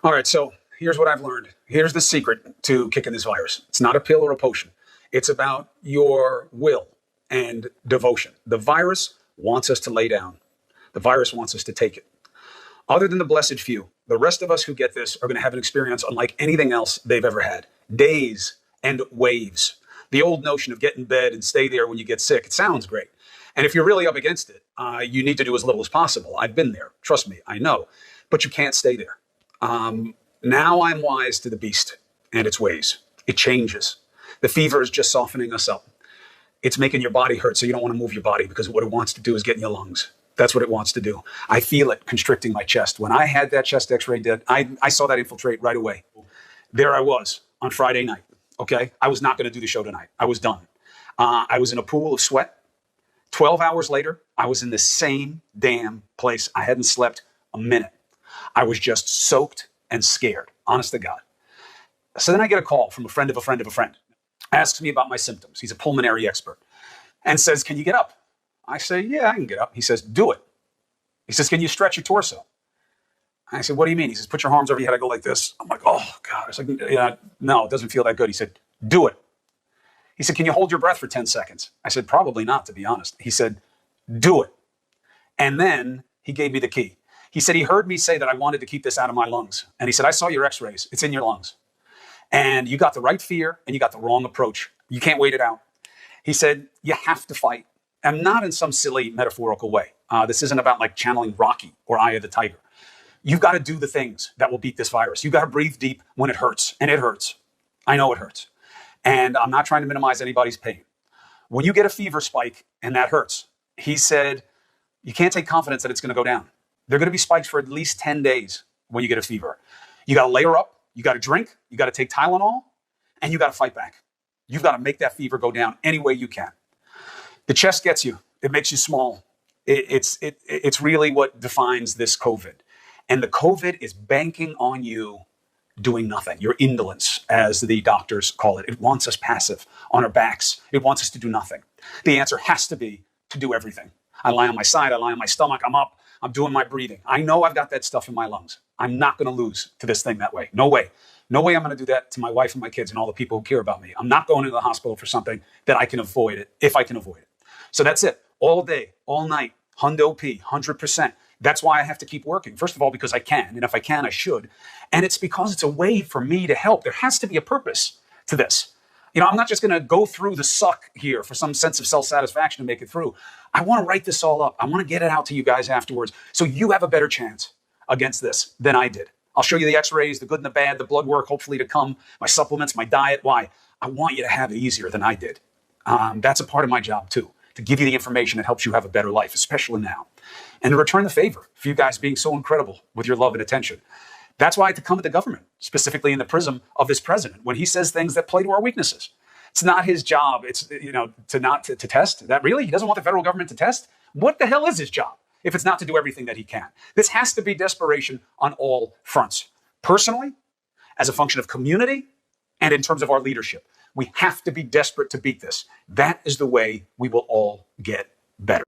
All right, so here's what I've learned. Here's the secret to kicking this virus. It's not a pill or a potion. It's about your will and devotion. The virus wants us to lay down. The virus wants us to take it. Other than the blessed few, the rest of us who get this are going to have an experience unlike anything else they've ever had. Days and waves. The old notion of get in bed and stay there when you get sick, it sounds great. And if you're really up against it, you need to do as little as possible. I've been there. Trust me, I know. But you can't stay there. Now I'm wise to the beast and its ways. It changes. The fever is just softening us up. It's making your body hurt, so you don't want to move your body because what it wants to do is get in your lungs. That's what it wants to do. I feel it constricting my chest. When I had that chest x-ray done, I saw that infiltrate right away. There I was on Friday night, okay? I was not going to do the show tonight. I was done. I was in a pool of sweat. 12 hours later, I was in the same damn place. I hadn't slept a minute. I was just soaked and scared, honest to God. So then I get a call from a friend of a friend of a friend, asks me about my symptoms. He's a pulmonary expert and says, can you get up? I say, yeah, I can get up. He says, do it. He says, can you stretch your torso? I said, what do you mean? He says, put your arms over your head. I go like this. I'm like, oh God. It's like, yeah, no, it doesn't feel that good. He said, do it. He said, can you hold your breath for 10 seconds? I said, probably not, to be honest. He said, do it. And then he gave me the key. He said he heard me say that I wanted to keep this out of my lungs. And he said, I saw your x-rays. It's in your lungs. And you got the right fear and you got the wrong approach. You can't wait it out. He said, you have to fight. And not in some silly metaphorical way. This isn't about like channeling Rocky or Eye of the Tiger. You've got to do the things that will beat this virus. You've got to breathe deep when it hurts. And it hurts. I know it hurts. And I'm not trying to minimize anybody's pain. When you get a fever spike and that hurts, he said, you can't take confidence that it's going to go down. They're going to be spikes for at least 10 days when you get a fever. You got to layer up. You got to drink. You got to take Tylenol. And you got to fight back. You've got to make that fever go down any way you can. The chest gets you. It makes you small. It's really what defines this COVID. And the COVID is banking on you doing nothing. Your indolence, as the doctors call it. It wants us passive on our backs. It wants us to do nothing. The answer has to be to do everything. I lie on my side. I lie on my stomach. I'm up. I'm doing my breathing. I know I've got that stuff in my lungs. I'm not going to lose to this thing that way. No way. No way I'm going to do that to my wife and my kids and all the people who care about me. I'm not going to the hospital for something that I can avoid it, if I can avoid it. So that's it. All day, all night, hundo P, 100%. That's why I have to keep working. First of all, because I can. And if I can, I should. And it's because it's a way for me to help. There has to be a purpose to this. You know, I'm not just going to go through the suck here for some sense of self-satisfaction to make it through. I want to write this all up. I want to get it out to you guys afterwards so you have a better chance against this than I did. I'll show you the x-rays, the good and the bad, the blood work, hopefully to come, my supplements, my diet. Why? I want you to have it easier than I did. That's a part of my job too, to give you the information that helps you have a better life, especially now. And to return the favor for you guys being so incredible with your love and attention. That's why I had to come at the government, specifically in the prism of this president, when he says things that play to our weaknesses. It's not his job. It's, you know, to test. That really? He doesn't want the federal government to test? What the hell is his job if it's not to do everything that he can? This has to be desperation on all fronts. Personally, as a function of community, and in terms of our leadership. We have to be desperate to beat this. That is the way we will all get better.